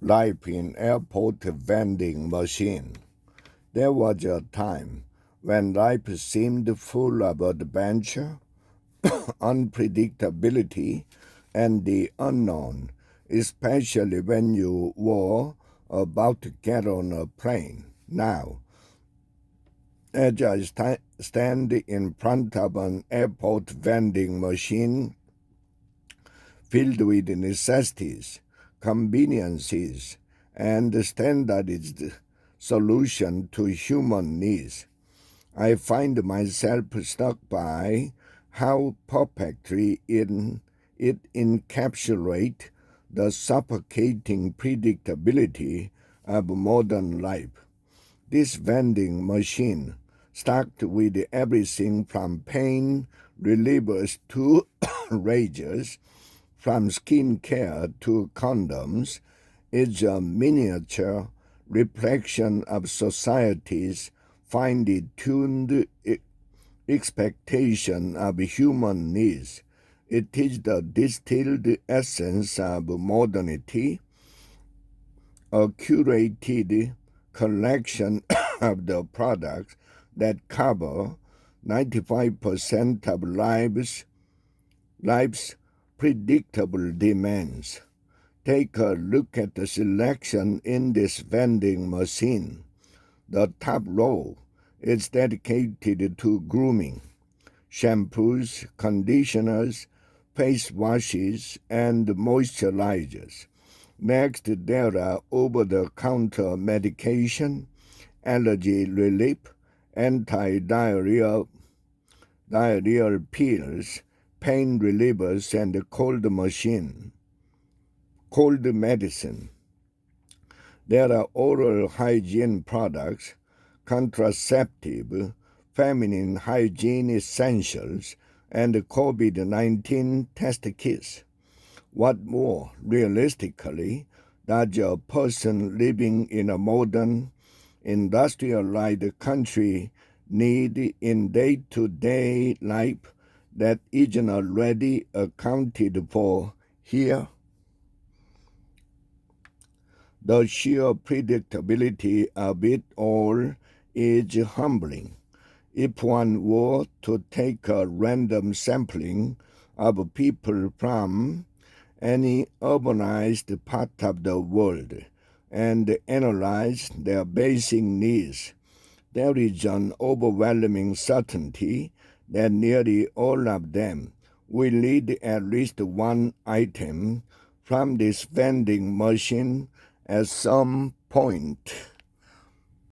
Life in airport vending machine. There was a time when life seemed full of adventure, unpredictability, and the unknown, especially when you were about to get on a plane. Now, as I stand in front of an airport vending machine filled with necessities, conveniences, and standardized solution to human needs, I find myself struck by how perfectly it encapsulates the suffocating predictability of modern life. This vending machine, stocked with everything from pain relievers to razors, from skincare to condoms, is a miniature reflection of society's finely tuned expectation of human needs. It is the distilled essence of modernity, a curated collection of the products that cover 95% of life's predictable demands. Take a look at the selection in this vending machine. The top row is dedicated to grooming: shampoos, conditioners, face washes, and moisturizers. Next, there are over-the-counter medication, allergy relief, anti-diarrheal pills, pain relievers, and cold medicine. There are oral hygiene products, contraceptive, feminine hygiene essentials, and COVID-19 test kits. What more, realistically, does a person living in a modern, industrialized country need in day-to-day life that isn't already accounted for here? The sheer predictability of it all is humbling. If one were to take a random sampling of people from any urbanized part of the world and analyze their basic needs, there is an overwhelming certainty that nearly all of them will need at least one item from this vending machine at some point.